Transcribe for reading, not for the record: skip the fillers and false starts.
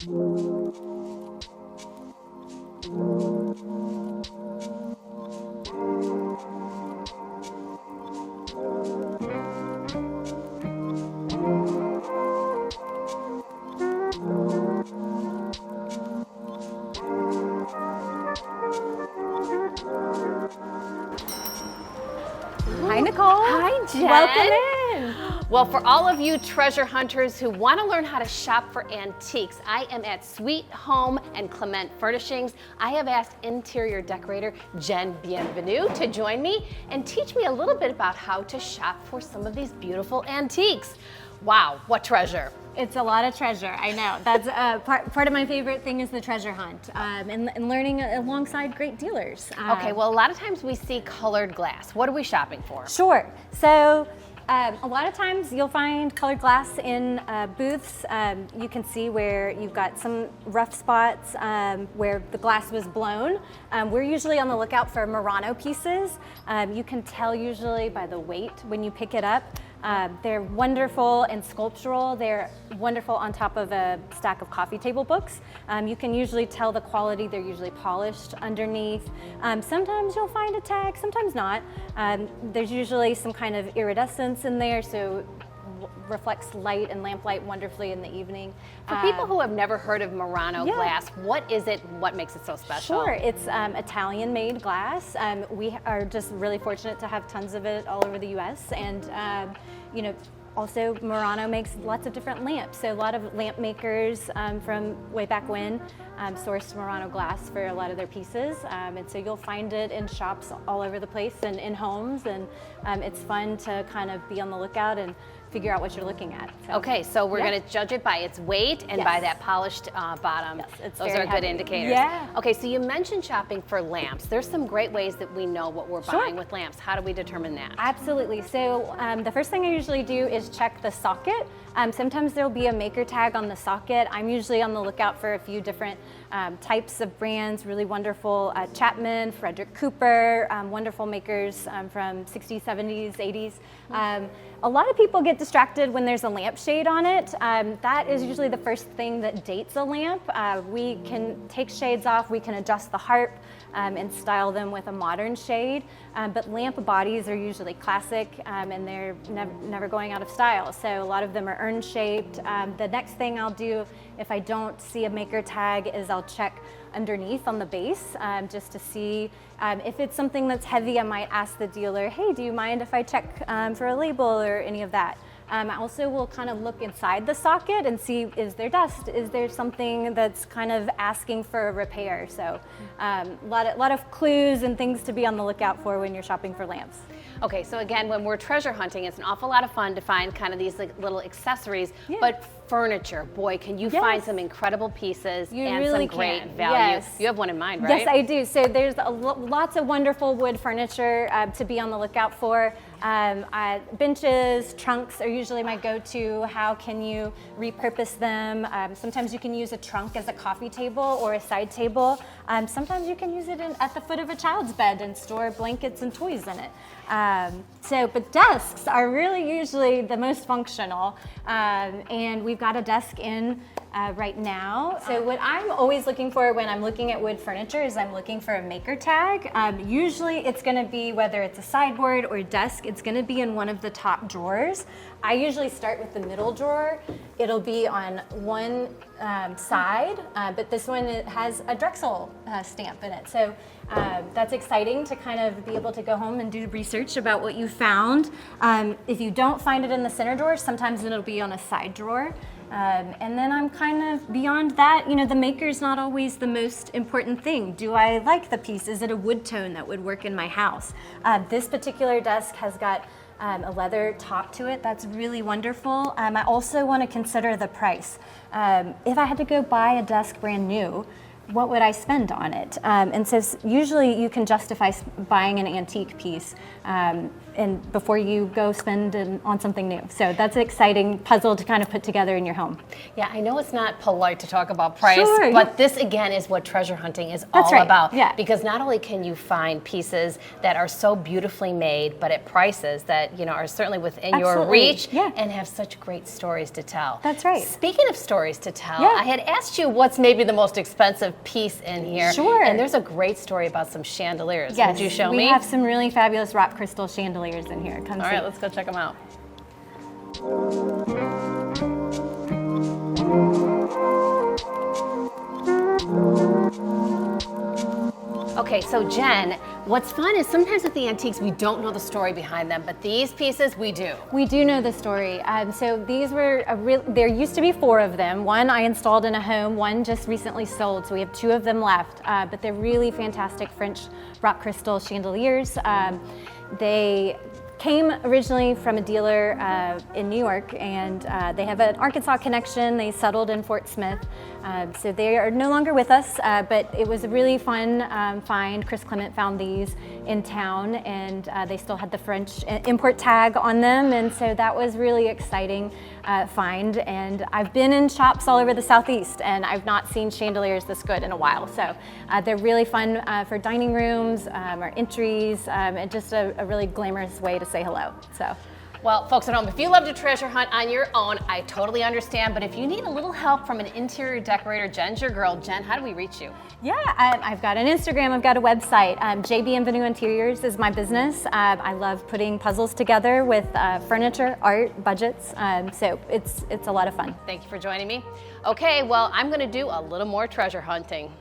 Hi, Nicole. Hi, Jen. Welcome in. Well, for all of you treasure hunters who want to learn how to shop for antiques, I am at Sweet Home and Clement Furnishings. I have asked interior decorator Jen Bienvenue to join me and teach me a little bit about how to shop for some of these beautiful antiques. Wow, what treasure. It's a lot of treasure, I know. That's part of my favorite thing is the treasure hunt and learning alongside great dealers. Okay, well, a lot of times we see colored glass. What are we shopping for? Sure. So a lot of times you'll find colored glass in booths. You can see where you've got some rough spots where the glass was blown. We're usually on the lookout for Murano pieces. You can tell usually by the weight when you pick it up. They're wonderful and sculptural. They're wonderful on top of a stack of coffee table books. You can usually tell the quality. They're usually polished underneath. Sometimes you'll find a tag, sometimes not. There's usually some kind of iridescence in there, so reflects light and lamplight wonderfully in the evening. For people who have never heard of Murano glass, what is it? What makes it so special? Sure, it's Italian-made glass. We are just really fortunate to have tons of it all over the U.S. and you know, also Murano makes lots of different lamps. So a lot of lamp makers from way back when sourced Murano glass for a lot of their pieces, and so you'll find it in shops all over the place and in homes, and it's fun to kind of be on the lookout and figure out what you're looking at. So, okay, so we're going to judge it by its weight and by that polished bottom. Yes, those are good indicators. Yeah. Okay, so you mentioned shopping for lamps. There's some great ways that we know what we're buying with lamps. How do we determine that? Absolutely. So the first thing I usually do is check the socket. Sometimes there'll be a maker tag on the socket. I'm usually on the lookout for a few different types of brands, really wonderful Chapman, Frederick Cooper, wonderful makers from 60s, 70s, 80s. A lot of people get distracted when there's a lampshade on it. That is usually the first thing that dates a lamp. We can take shades off, we can adjust the harp and style them with a modern shade, but lamp bodies are usually classic and they're never going out of style. So a lot of them are urn shaped. The next thing I'll do if I don't see a maker tag is I'll check underneath on the base just to see if it's something that's heavy. I might ask the dealer, hey, do you mind if I check for a label or any of that? I also will kind of look inside the socket and see, is there dust? Is there something that's kind of asking for a repair? So a lot of clues and things to be on the lookout for when you're shopping for lamps. Okay, so again, when we're treasure hunting, it's an awful lot of fun to find kind of these like, little accessories, but furniture, boy, can you find some incredible pieces and really some great can. value. Yes. You have one in mind, right? Yes, I do. So there's lots of wonderful wood furniture to be on the lookout for. Benches, trunks are usually my go-to. How can you repurpose them? Sometimes you can use a trunk as a coffee table or a side table. Sometimes you can use it at the foot of a child's bed and store blankets and toys in it. But desks are really usually the most functional, and we've got a desk in right now. So what I'm always looking for when I'm looking at wood furniture is I'm looking for a maker tag. Usually it's going to be, whether it's a sideboard or a desk, it's going to be in one of the top drawers. I usually start with the middle drawer. It'll be on one side, but this one has a Drexel stamp in it. So that's exciting to kind of be able to go home and do research about what you found. If you don't find it in the center drawer, sometimes it'll be on a side drawer. And then I'm kind of beyond that, you know, the maker's not always the most important thing. Do I like the piece? Is it a wood tone that would work in my house? This particular desk has got a leather top to it. That's really wonderful. I also want to consider the price. If I had to go buy a desk brand new, what would I spend on it? And so usually you can justify buying an antique piece and before you go spend on something new. So that's an exciting puzzle to kind of put together in your home. Yeah, I know it's not polite to talk about price, Sure, but this again is what treasure hunting is That's all right, about. yeah. Because not only can you find pieces that are so beautifully made, but at prices that are certainly within your Absolutely, reach yeah. and have such great stories to tell. That's right. Speaking of stories to tell, Yeah. I had asked you what's maybe the most expensive piece in here. Sure. And there's a great story about some chandeliers. Yes, Would you show we me? have some really fabulous rock crystal chandeliers in here. Come All see. right, let's go check them out. Okay, so Jen, what's fun is sometimes with the antiques, we don't know the story behind them, but these pieces, we do. We do know the story. So these were, there used to be 4 of them. One I installed in a home, one just recently sold, so we have 2 of them left. But they're really fantastic French rock crystal chandeliers. They came originally from a dealer in New York, and they have an Arkansas connection. They settled in Fort Smith. So they are no longer with us, but it was a really fun find. Chris Clement found these in town, and they still had the French import tag on them, and so that was really exciting find. And I've been in shops all over the Southeast, and I've not seen chandeliers this good in a while. So they're really fun for dining rooms or entries, and just a really glamorous way to say hello. So. Well, folks at home, if you love to treasure hunt on your own, I totally understand. But if you need a little help from an interior decorator, Jen's your girl. Jen, how do we reach you? Yeah, I've got an Instagram, I've got a website. J Bienvenue Interiors is my business. I love putting puzzles together with furniture, art, budgets. So it's a lot of fun. Thank you for joining me. Okay, well, I'm going to do a little more treasure hunting.